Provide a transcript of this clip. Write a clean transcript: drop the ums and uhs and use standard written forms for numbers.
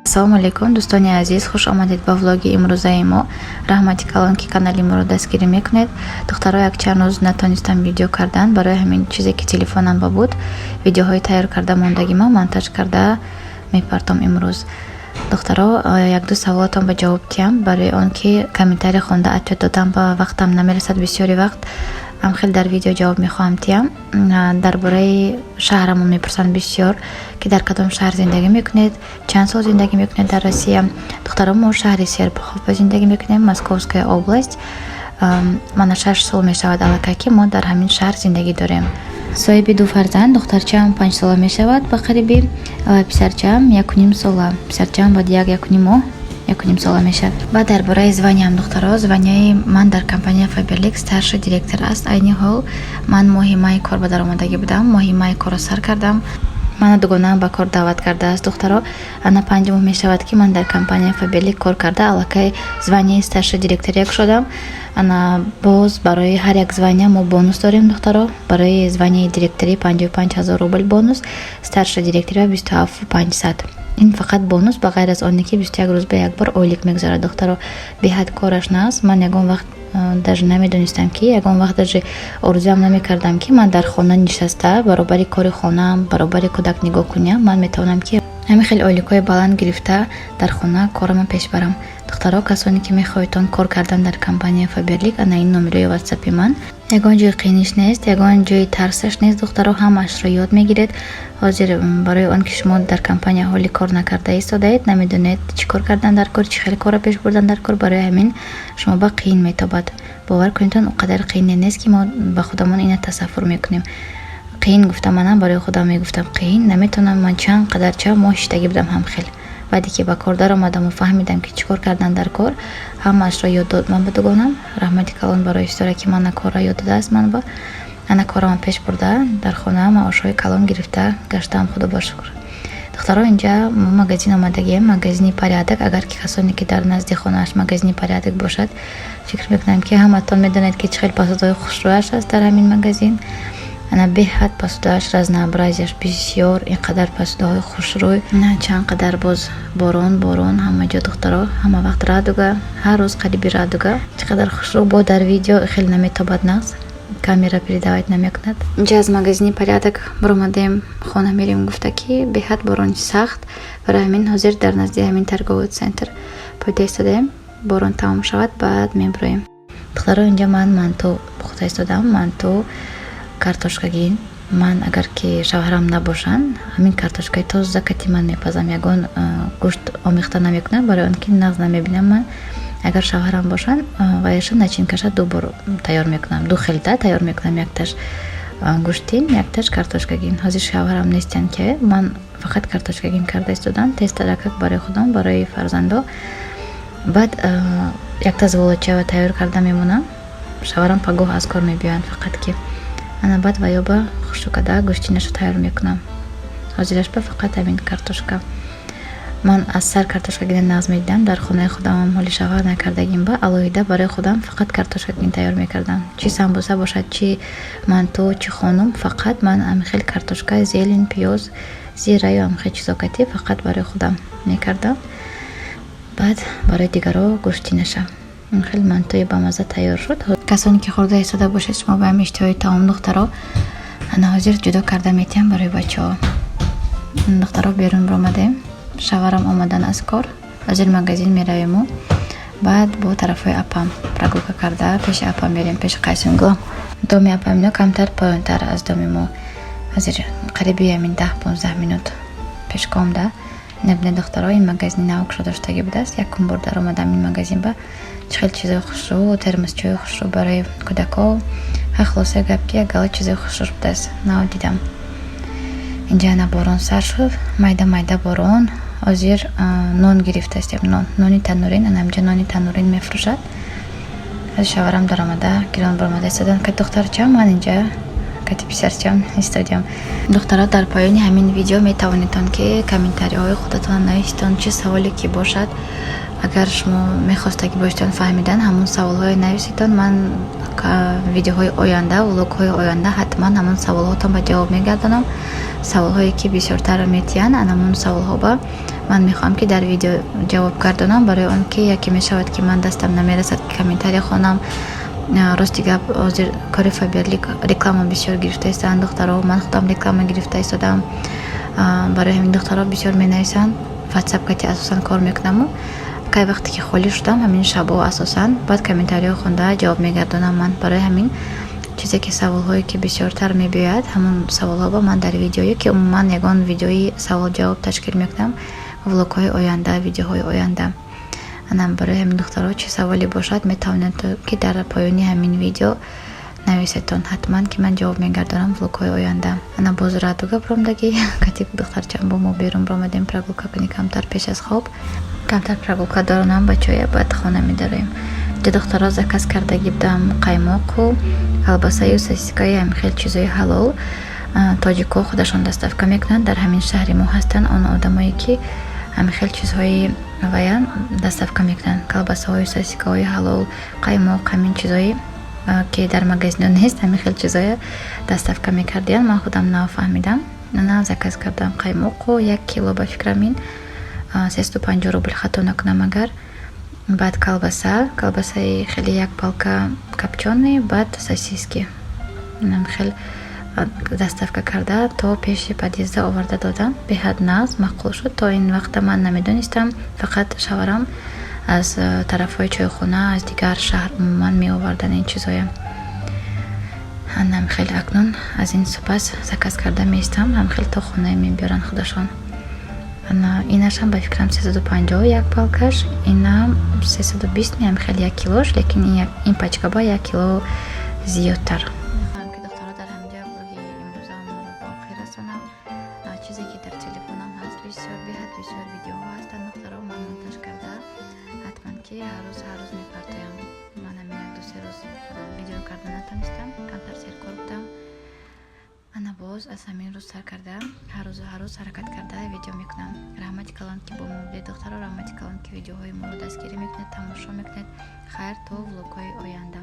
Ассалому алейкум, дӯстони азиз, хуш омадед ба влоги имрӯзаи мо. Раҳмати калон ки канали моро дастгирӣ мекунед. духтаро якчанд рӯз натонистам видео кардан, барои ҳамин чизе ки телефонам ба буд, видеоҳои тайёр карда мондагима монтаж карда мепартом имрӯз. духтаро як-ду саволотон ба ҷавоб диҳам, барои он ки комментария хонда ответ додам ба вақтам намерасад бисёри вақт. Амхел дар видео ҷавоб мехоҳам диҳам. Дар бораи шаҳрамон мепурсанд бисёр ки дар кадом шаҳр зиндагӣ мекунед, чанд сол зиндагӣ мекунед дар Россия. духтаро мо шаҳри Серпухово зиндагӣ мекунем, Московская область. Мана 6 сол мешавад аллакай ки мо дар ҳамин шаҳр зиндагӣ дорем. соҳиби ду фарзанд, духтарчаам 5 сола мешавад ба қариби, писарчаам 1.5 сола. Писарчаам баъди 1.5 моҳ 1.5 сола мешавад. Баъд дар бораи званиям духтаро, званияи ман дар компания Faberlic старший директор аст. Айни ҳол ман моҳи майи кор ба даромадагӣ будам, моҳи майи корро сар кардам. мана дугонаам ба кор даъват кардааст. духтаро, ана 5 моҳ мешавад ки ман дар компания Faberlic кор карда аллакай званияи старший директория кушодам. ана боз барои ҳар як звания мо бонус дорем духтаро. барои званияи директорӣ 55 000 рубл бонус, старший директория 27 500. ин фақат бонус, ба ғайр аз оне ки 21 рӯз ба як бор ойлик мегузарад духтаро. беҳад кораш наст. ман ягон вақт даже намедонистам ки, ягон вақт даже орзуям намекардам ки ман дар хона нишаста баробари кори хонаам, баробари кӯдак нигоҳ куням, ман метавонам ки ҳамин хел ойликҳои баланд гирифта дар хона корама пеш барам. духтаро, касоне ки мехоҳедтон кор кардан дар компания Faberlic, ана ин номерои ватсапи ман. ягон ҷои қииниш нест, ягон ҷои тарсаш нест духтаро, ҳамаашро ёд мегиред. ҳозир барои он ки шумо дар компания ҳоли кор накарда истодаед, намедонед чӣ кор кардан дар кор, чӣ хел кора пеш бурдан дар кор, барои ҳамин шумо ба қиин метобад. бовар кунедтон, он қадар қиин нест ки мо ба худамон ина тасаввур мекунем. қиин гуфтам, манам барои худам мегуфтам қиин, наметонам, ман чанд қадарча моҳ иштагӣ будам ҳамхел. баъде ки ба кор даромадаму фаҳмидам ки чӣ кор кардан дар кор, ҳамаашро ёд дод ман ба дугонам. раҳмати калон барои истора ки мана корро ёд додааст ман ба ана корама пеш бурда дар хона маошҳои калон гирифта гаштаам, худо ба шукр. духтаро, инҷа магазин омадагием, магазини порядок. агар ки касоне ки дар назди хонааш магазини порядок бошад, фикр мекунам ки ҳаматон медонед ки чӣ хел посудҳои хушрӯяш аст дар ҳамин магазин. ана беҳад посудааш, разнообразияш бисёр, ин қадар посудаҳои хушрӯй, на чанд қадар боз борон ҳама ҷо духтаро, ҳама вақт радуга, ҳар рӯз қариби радуга. чӣ қадар хушрӯ бо дар видео хеле наметобад нағз, камера передавать намекунад. инҷа аз магазини порядок буромадем, хона мерем, гуфта ки беҳад борони сахт, барои ҳамин ҳозир дар назди ҳамин торговый центр пойда истодаем. борон тамом шавад, баъд меброем. духтаро, инҷа ман манту пухта истодам, манту картошкагӣ. ман агар ки шавҳарам набошанд, ҳамин картошкаи тоза кати ман мепазам, ягон гӯшт омехта намекунам, барои он ки нағз намебинам ман. агар шавҳарам бошанд, ваяша начинкаша ду бор тайёр мекунам, ду хелта тайёр мекунам, якташ гӯштин, якташ картошкагин. ҳозир шавҳарам нестанд ки ман фақат картошкагин карда истодам, тестаракак барои худам, барои фарзандо. баъд якта зволочаева тайёр карда мемонам. шавҳарам пагоҳ аз кор мебиёянд, фақат ки ана баъд ваёба хушукада гӯштинашо тайёр мекунам. ҳозираш ба фақат ҳамин картошка. ман аз сар картошкагина нағз медидам, дар хонаи худамам ҳоли шавҳар накардагим, ба алоҳида барои худам фақат картошкагин тайёр мекардам. чӣ самбуса бошад, чӣ манту, чӣ хонум, фақат ман ҳамихел картошка, зелен, пиёз, зира ё ҳамихел чизокати фақат барои худам мекардам. баъд барои дигаро гӯштинаша. ин хел мантуи бамаза тайёр шуд. касоне ки хурда истода бошед шумо ба ҳам иштиҳои таом духтаро, ана ҳозир ҷудо карда метиҳам барои бачаҳо. духтаро, берун биромадем, шавҳарам омадан аз кор, ҳозир магазин меравему. баъд бо тарафҳои апам прогулка карда пеши апам мерем, пеши қайсингло. доми апам ино камтар поёнтар аз доми мо, ҳозир қариби ҳамин 10-15 минут пешкомда. набине духтаро, ин магазини нав кушода шудагӣ будааст. якум бор даромадам ин магазин ба. чӣ хел чизои хушрӯ, термосчои хушрӯ барои кӯдако, ҳа хулоса гап ки ягала чизои хушрӯ будааст, нав дидам. инҷа ана борон сар шуд, майда майда борон. ҳозир нон гирифтастем, нони танурин, ана инҷа нони танурин мефурӯшад. ҳозир шавҳарам даромада, гирон биромада истодан. кати духтарчам, ман инҷа кати писарчам истодем. духтаро, дар поёни ҳамин видео метавонедтон ки комментариҳои худатон нависитон, чӣ саволе ки бошад. агар шумо мехостаги боштон фаҳмидан, ҳамон саволҳои нависитон. ман видеоҳои оянда, влогҳои оянда ҳатман ҳамон саволҳотон ба ҷавоб мегардонам. саволҳое ки бисёртар метиҳанд, ана ҳамон саволҳо ба ман мехоҳам ки дар видео ҷавоб гардонам барои он ки яке мешавад ки ман дастам намерасад ки комментария хонам. Рости гап ҳозир кори Фаберлик реклама бисёр гирифта истанд духтаро, ман худам реклама гирифта истодам. Барои ҳамин духтаро бисёр менависанд. WhatsApp-кати асосан кор мекунаму кай вақте ки холӣ шудам ҳамин шабо асосан баъд комментариҳо хонда ҷавоб мегардонам ман. Барои ҳамин чизе ки саволҳое ки бисёртар мебиёяд ҳамон саволҳо ба ман дар видеое ки умуман ягон видеои савол ҷавоб ташкил мекунам влогҳои оянда, видеоҳои оянда. Анам барои ҳамин духтаро чӣ саволе бошад метавонед ки дар поёни ҳамин видео нависетон ҳатман ки ман ҷавоб мегардонам влогҳои оянда. Ана боз раду гапромдаги кати духтарчам бо мо берун ромадем прогулка кунӣ камтар пеш аз хоб. камтар прогулка доронам ба чоя баъд хона медароем. ҷа духтаро заказ кардаги будам қаймоқу колбасаю сосискаи ҳамин хел чизои ҳалол. тоҷико худашон доставка мекунанд дар ҳамин шаҳри мо ҳастанд он одамое ки ҳамин хел чизҳои ваян доставка мекунанд колбасаҳои сосискаҳои ҳалол қаймоқ ҳамин чизои ки дар магазино нест ҳамин хел чизое доставка мекардиянд. ман худам нафаҳмидам ана заказ кардам қаймоқу 1 кило ба фикрам ин 350 рубл хато накунам агар. баъд колбасаи хеле 1 палка копченый баъд сосиски ҳамин хел доставка карда то пеши подъезда оварда додам. беҳад нағз маъқул шуд. то ин вақта ман намедонистам фақат шаварам аз тарафҳои чойхона аз дигар шаҳр умуман меовардан ин чизоя. ҳамин хел акнун аз ин супас заказ карда меистам ҳамин хел то хона мебиёранд худашон. инашам ба фикрам 350 1 палкаш, инам 320 ҳамин хел 1 килош, лекин ин пачка ба 1 кило зиёдтар. чизе ки дар телефонам ҳаст бисёр видеоҳо ҳастанд духтаро ман монтаж карда ҳатман ки ҳар рӯз мепартоям. ман ҳамин 1-2 рӯз видео карда натонистам камтар серкор будам. ана боз аз ҳамин рӯз сар карда ҳар рӯз ҳаракат карда видео мекунам. раҳмати калон ки бо мо будед духтаро, раҳмати калон ки видеоҳои моро дастгирӣ мекунед, тамошо мекунед. хайр то влогҳои оянда.